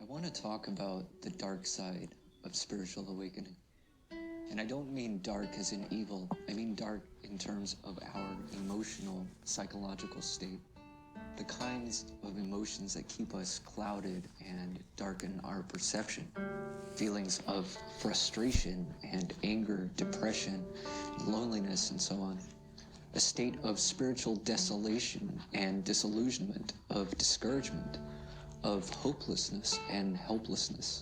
want to talk about the dark side of spiritual awakening. And I don't mean dark as in evil, I mean dark in terms of our emotional, psychological state. The kinds of emotions that keep us clouded and darken our perception. Feelings of frustration and anger, depression, loneliness, and so on. A state of spiritual desolation and disillusionment, of discouragement, of hopelessness and helplessness.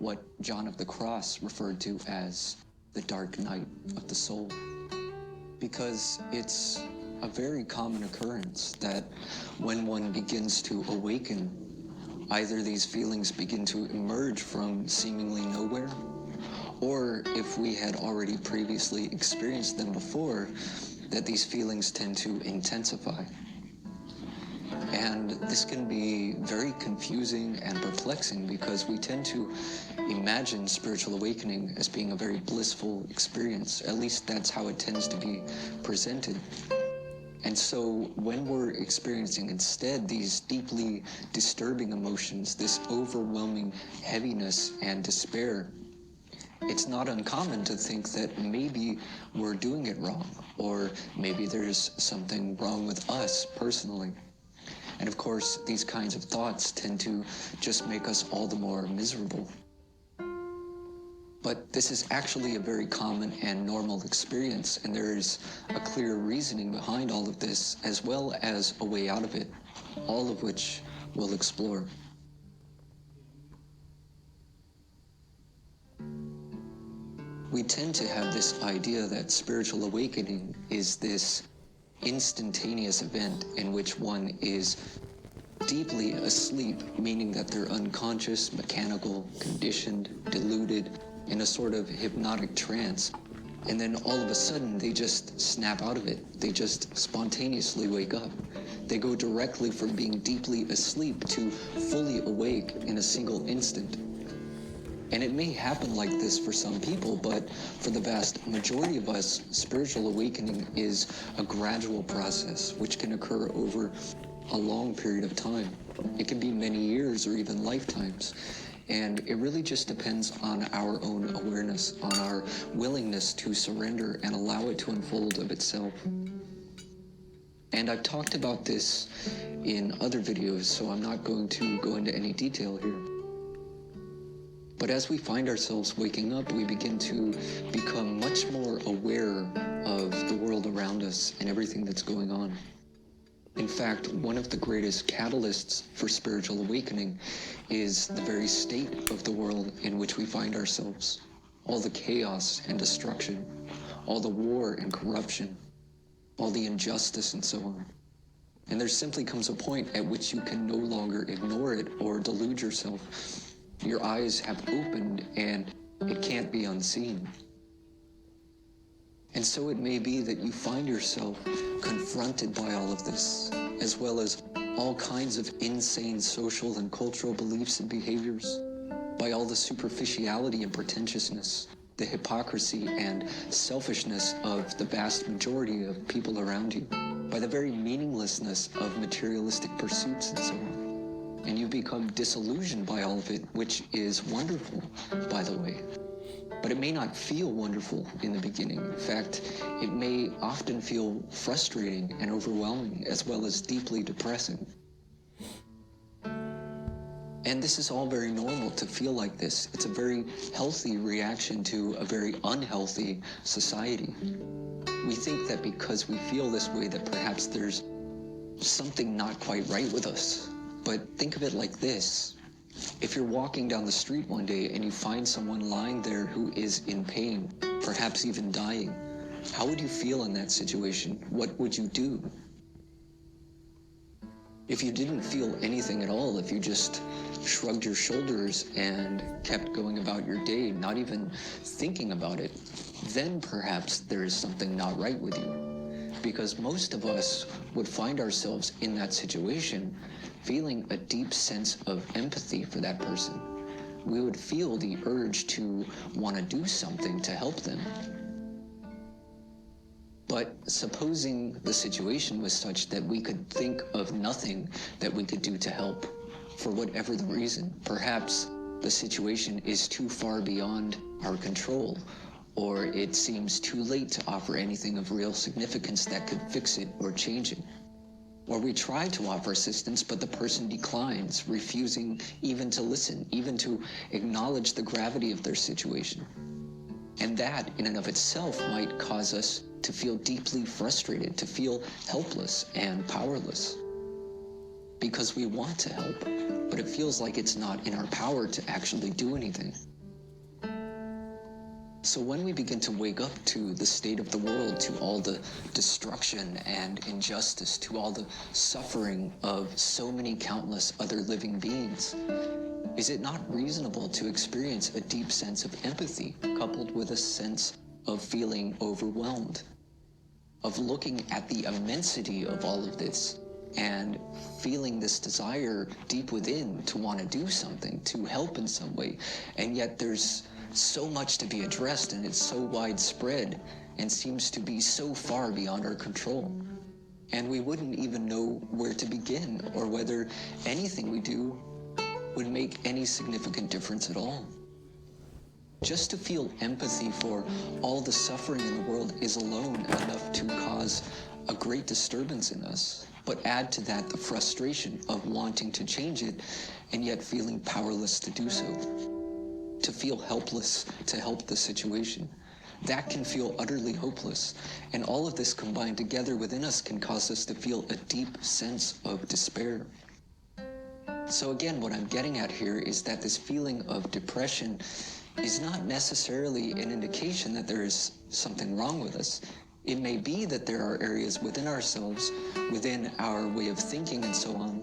What John of the Cross referred to as the dark night of the soul. Because it's a very common occurrence that when one begins to awaken, either these feelings begin to emerge from seemingly nowhere, or if we had already previously experienced them before, that these feelings tend to intensify. And this can be very confusing and perplexing because we tend to imagine spiritual awakening as being a very blissful experience. At least that's how it tends to be presented. And so when we're experiencing instead these deeply disturbing emotions, this overwhelming heaviness and despair, it's not uncommon to think that maybe we're doing it wrong, or maybe there's something wrong with us personally. And of course, these kinds of thoughts tend to just make us all the more miserable. But this is actually a very common and normal experience, and there is a clear reasoning behind all of this, as well as a way out of it, all of which we'll explore. We tend to have this idea that spiritual awakening is this instantaneous event in which one is deeply asleep, meaning that they're unconscious, mechanical, conditioned, deluded, in a sort of hypnotic trance. And then all of a sudden, they just snap out of it. They just spontaneously wake up. They go directly from being deeply asleep to fully awake in a single instant. And it may happen like this for some people, but for the vast majority of us, spiritual awakening is a gradual process which can occur over a long period of time. It can be many years or even lifetimes. And it really just depends on our own awareness, on our willingness to surrender and allow it to unfold of itself. And I've talked about this in other videos, so I'm not going to go into any detail here. But as we find ourselves waking up, we begin to become much more aware of the world around us and everything that's going on. In fact, one of the greatest catalysts for spiritual awakening is the very state of the world in which we find ourselves. All the chaos and destruction, all the war and corruption, all the injustice and so on. And there simply comes a point at which you can no longer ignore it or delude yourself. Your eyes have opened and it can't be unseen. And so it may be that you find yourself confronted by all of this, as well as all kinds of insane social and cultural beliefs and behaviors, by all the superficiality and pretentiousness, the hypocrisy and selfishness of the vast majority of people around you, by the very meaninglessness of materialistic pursuits and so on. And you become disillusioned by all of it, which is wonderful, by the way. But it may not feel wonderful in the beginning. In fact, it may often feel frustrating and overwhelming, as well as deeply depressing. And this is all very normal to feel like this. It's a very healthy reaction to a very unhealthy society. We think that because we feel this way that perhaps there's something not quite right with us. But think of it like this. If you're walking down the street one day and you find someone lying there who is in pain, perhaps even dying, how would you feel in that situation? What would you do? If you didn't feel anything at all, if you just shrugged your shoulders and kept going about your day, not even thinking about it, then perhaps there is something not right with you. Because most of us would find ourselves in that situation feeling a deep sense of empathy for that person. We would feel the urge to want to do something to help them. But supposing the situation was such that we could think of nothing that we could do to help, for whatever the reason. Perhaps the situation is too far beyond our control, or it seems too late to offer anything of real significance that could fix it or change it. Or we try to offer assistance, but the person declines, refusing even to listen, even to acknowledge the gravity of their situation. And that, in and of itself, might cause us to feel deeply frustrated, to feel helpless and powerless. Because we want to help, but it feels like it's not in our power to actually do anything. So when we begin to wake up to the state of the world, to all the destruction and injustice, to all the suffering of so many countless other living beings, is it not reasonable to experience a deep sense of empathy coupled with a sense of feeling overwhelmed, of looking at the immensity of all of this and feeling this desire deep within to want to do something, to help in some way, and yet there's so much to be addressed, and it's so widespread and seems to be so far beyond our control. And we wouldn't even know where to begin or whether anything we do would make any significant difference at all. Just to feel empathy for all the suffering in the world is alone enough to cause a great disturbance in us. But add to that the frustration of wanting to change it and yet feeling powerless to do so. To feel helpless to help the situation. That can feel utterly hopeless, and all of this combined together within us can cause us to feel a deep sense of despair. So again, what I'm getting at here is that this feeling of depression is not necessarily an indication that there is something wrong with us. It may be that there are areas within ourselves, within our way of thinking and so on,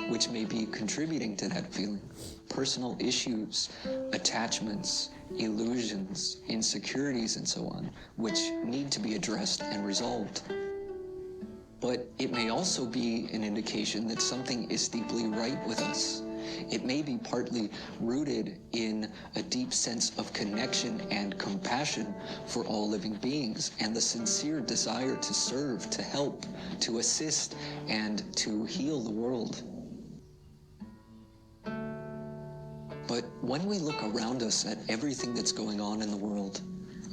which may be contributing to that feeling. Personal issues, attachments, illusions, insecurities, and so on, which need to be addressed and resolved. But it may also be an indication that something is deeply right with us. It may be partly rooted in a deep sense of connection and compassion for all living beings and the sincere desire to serve, to help, to assist, and to heal the world. But when we look around us at everything that's going on in the world,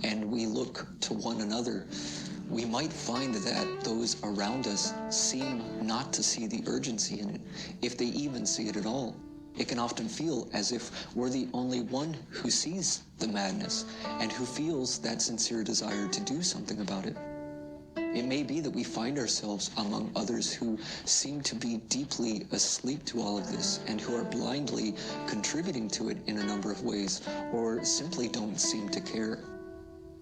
and we look to one another, we might find that those around us seem not to see the urgency in it, if they even see it at all. It can often feel as if we're the only one who sees the madness and who feels that sincere desire to do something about it. It may be that we find ourselves among others who seem to be deeply asleep to all of this and who are blindly contributing to it in a number of ways, or simply don't seem to care.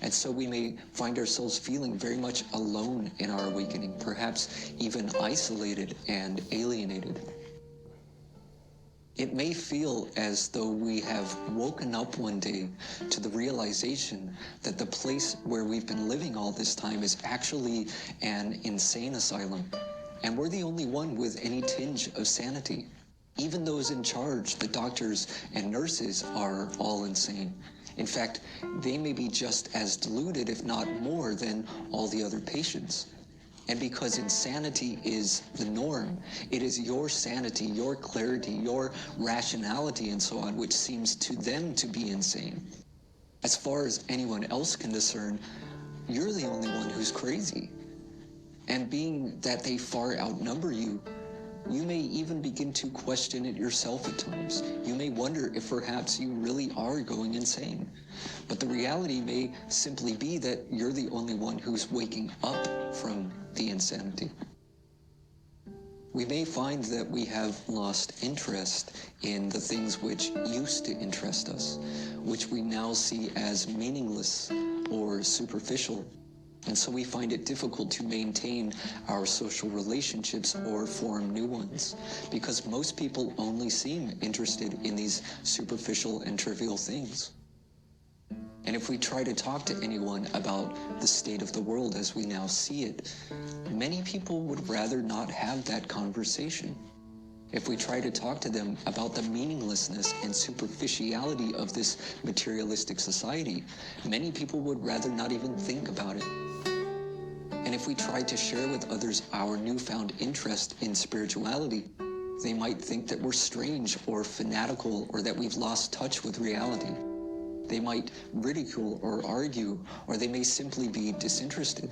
And so we may find ourselves feeling very much alone in our awakening, perhaps even isolated and alienated. It may feel as though we have woken up one day to the realization that the place where we've been living all this time is actually an insane asylum, and we're the only one with any tinge of sanity. Even those in charge, the doctors and nurses, are all insane. In fact, they may be just as deluded, if not more, than all the other patients. And because insanity is the norm, it is your sanity, your clarity, your rationality, and so on, which seems to them to be insane. As far as anyone else can discern, you're the only one who's crazy. And being that they far outnumber you, you may even begin to question it yourself at times. You may wonder if perhaps you really are going insane. But the reality may simply be that you're the only one who's waking up from the insanity. We may find that we have lost interest in the things which used to interest us, which we now see as meaningless or superficial. And so we find it difficult to maintain our social relationships or form new ones, because most people only seem interested in these superficial and trivial things. And if we try to talk to anyone about the state of the world as we now see it, many people would rather not have that conversation. If we try to talk to them about the meaninglessness and superficiality of this materialistic society, many people would rather not even think about it. And if we try to share with others our newfound interest in spirituality, They might think that we're strange or fanatical or that we've lost touch with reality. They might ridicule or argue, or they may simply be disinterested.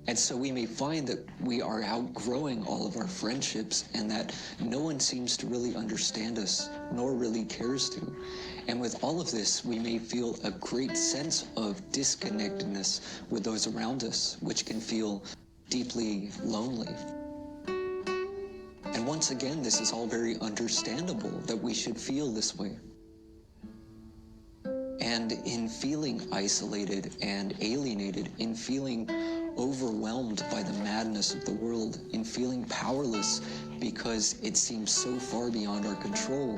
And so we may find that we are outgrowing all of our friendships and that no one seems to really understand us, nor really cares to. And with all of this, we may feel a great sense of disconnectedness with those around us, which can feel deeply lonely. And once again, this is all very understandable that we should feel this way. And in feeling isolated and alienated, in feeling overwhelmed by the madness of the world, in feeling powerless because it seems so far beyond our control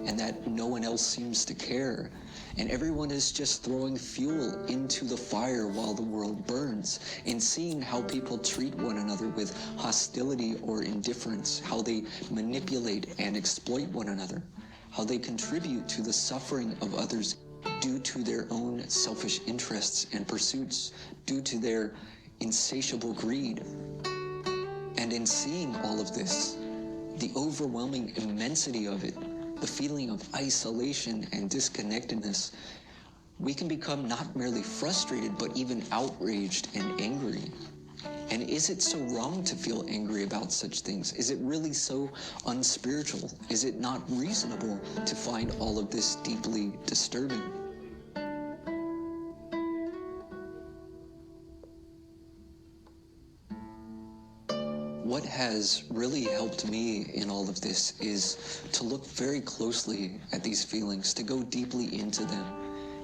and that no one else seems to care, and everyone is just throwing fuel into the fire while the world burns, in seeing how people treat one another with hostility or indifference, how they manipulate and exploit one another, how they contribute to the suffering of others due to their own selfish interests and pursuits, due to their insatiable greed. And in seeing all of this, the overwhelming immensity of it, the feeling of isolation and disconnectedness, we can become not merely frustrated, but even outraged and angry. And is it so wrong to feel angry about such things? Is it really so unspiritual? Is it not reasonable to find all of this deeply disturbing? What has really helped me in all of this is to look very closely at these feelings, to go deeply into them,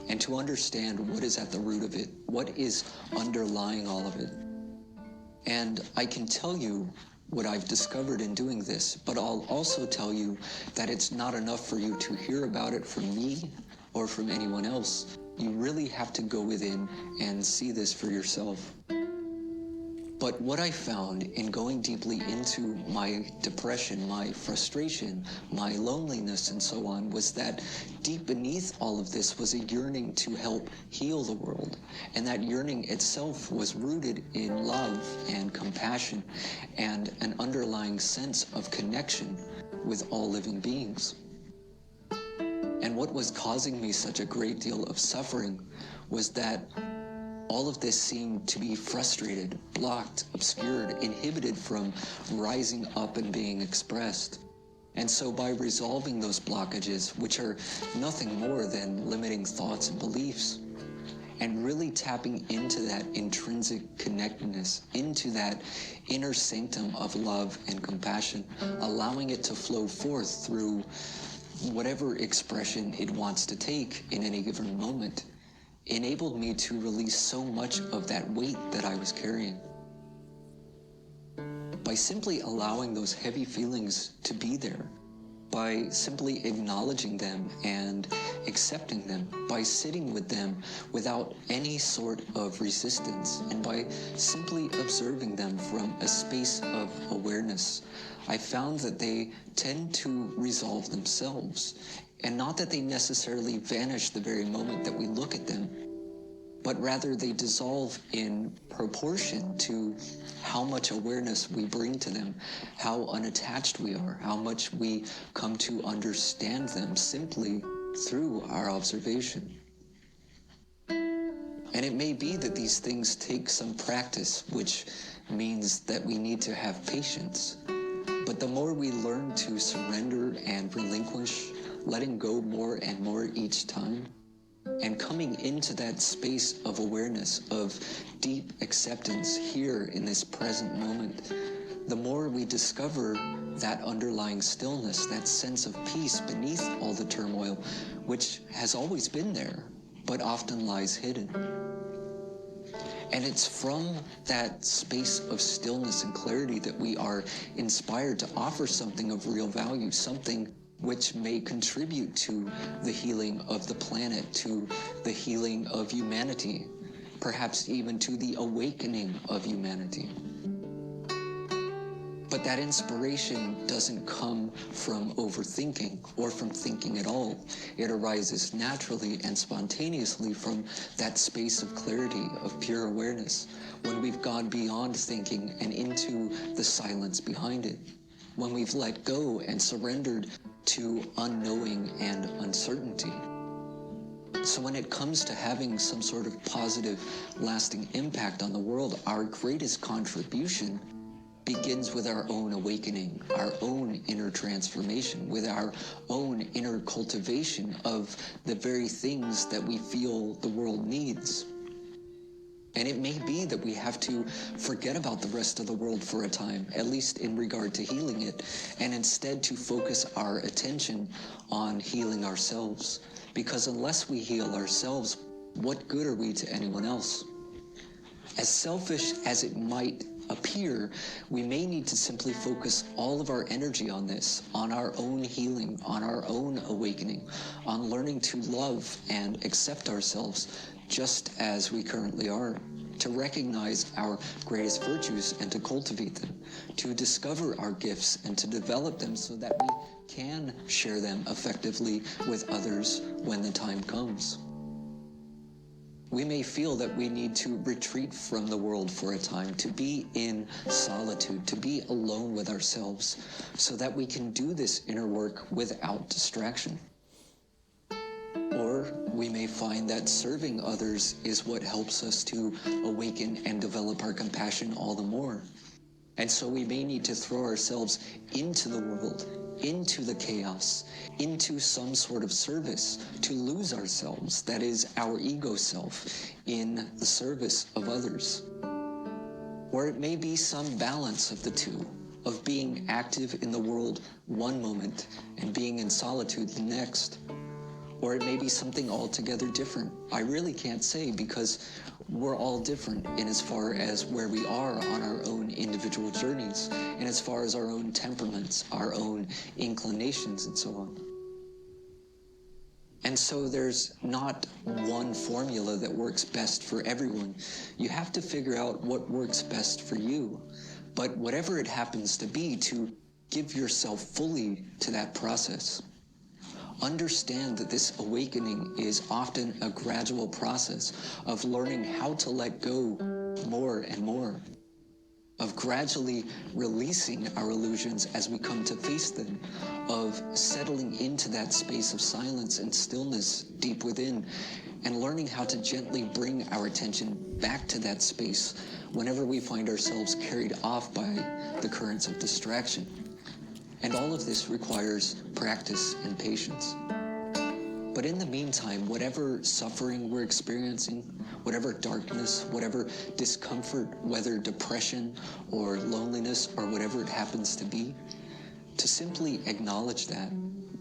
and to understand what is at the root of it, what is underlying all of it. And I can tell you what I've discovered in doing this, but I'll also tell you that it's not enough for you to hear about it from me or from anyone else. You really have to go within and see this for yourself. But what I found in going deeply into my depression, my frustration, my loneliness, and so on, was that deep beneath all of this was a yearning to help heal the world. And that yearning itself was rooted in love and compassion and an underlying sense of connection with all living beings. And what was causing me such a great deal of suffering was that all of this seemed to be frustrated, blocked, obscured, inhibited from rising up and being expressed. And so by resolving those blockages, which are nothing more than limiting thoughts and beliefs, and really tapping into that intrinsic connectedness, into that inner sanctum of love and compassion, allowing it to flow forth through whatever expression it wants to take in any given moment, enabled me to release so much of that weight that I was carrying. By simply allowing those heavy feelings to be there, by simply acknowledging them and accepting them, by sitting with them without any sort of resistance, and by simply observing them from a space of awareness, I found that they tend to resolve themselves. And not that they necessarily vanish the very moment that we look at them, but rather they dissolve in proportion to how much awareness we bring to them, how unattached we are, how much we come to understand them simply through our observation. And it may be that these things take some practice, which means that we need to have patience. But the more we learn to surrender and relinquish, letting go more and more each time, and coming into that space of awareness, of deep acceptance here in this present moment, the more we discover that underlying stillness, that sense of peace beneath all the turmoil, which has always been there, but often lies hidden. And it's from that space of stillness and clarity that we are inspired to offer something of real value, something which may contribute to the healing of the planet, to the healing of humanity, perhaps even to the awakening of humanity. But that inspiration doesn't come from overthinking or from thinking at all. It arises naturally and spontaneously from that space of clarity, of pure awareness, when we've gone beyond thinking and into the silence behind it. when we've let go and surrendered to unknowing and uncertainty. So when it comes to having some sort of positive, lasting impact on the world, our greatest contribution begins with our own awakening, our own inner transformation, with our own inner cultivation of the very things that we feel the world needs. And it may be that we have to forget about the rest of the world for a time, at least in regard to healing it, and instead to focus our attention on healing ourselves. Because unless we heal ourselves, what good are we to anyone else? As selfish as it might appear, we may need to simply focus all of our energy on this, on our own healing, on our own awakening, on learning to love and accept ourselves just as we currently are, to recognize our greatest virtues and to cultivate them, to discover our gifts and to develop them so that we can share them effectively with others when the time comes. We may feel that we need to retreat from the world for a time, to be in solitude, to be alone with ourselves, so that we can do this inner work without distraction. Or we may find that serving others is what helps us to awaken and develop our compassion all the more. And so we may need to throw ourselves into the world, into the chaos, into some sort of service, to lose ourselves, that is, our ego self, in the service of others. Or it may be some balance of the two, of being active in the world one moment and being in solitude the next. Or it may be something altogether different. I really can't say, because we're all different in as far as where we are on our own individual journeys, and as far as our own temperaments, our own inclinations, and so on. And so there's not one formula that works best for everyone. You have to figure out what works best for you. But whatever it happens to be, to give yourself fully to that process. Understand that this awakening is often a gradual process of learning how to let go more and more, of gradually releasing our illusions as we come to face them, of settling into that space of silence and stillness deep within, and learning how to gently bring our attention back to that space whenever we find ourselves carried off by the currents of distraction. And all of this requires practice and patience. But in the meantime, whatever suffering we're experiencing, whatever darkness, whatever discomfort, whether depression or loneliness or whatever it happens to be, to simply acknowledge that,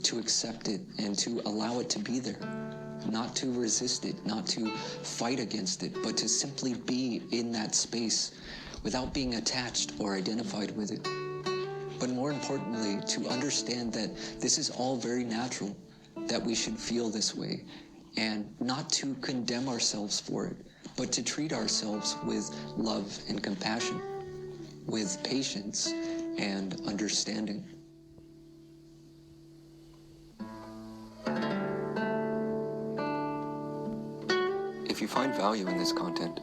to accept it, and to allow it to be there. Not to resist it, not to fight against it, but to simply be in that space without being attached or identified with it. But more importantly, to understand that this is all very natural, that we should feel this way, and not to condemn ourselves for it, but to treat ourselves with love and compassion, with patience and understanding. If you find value in this content,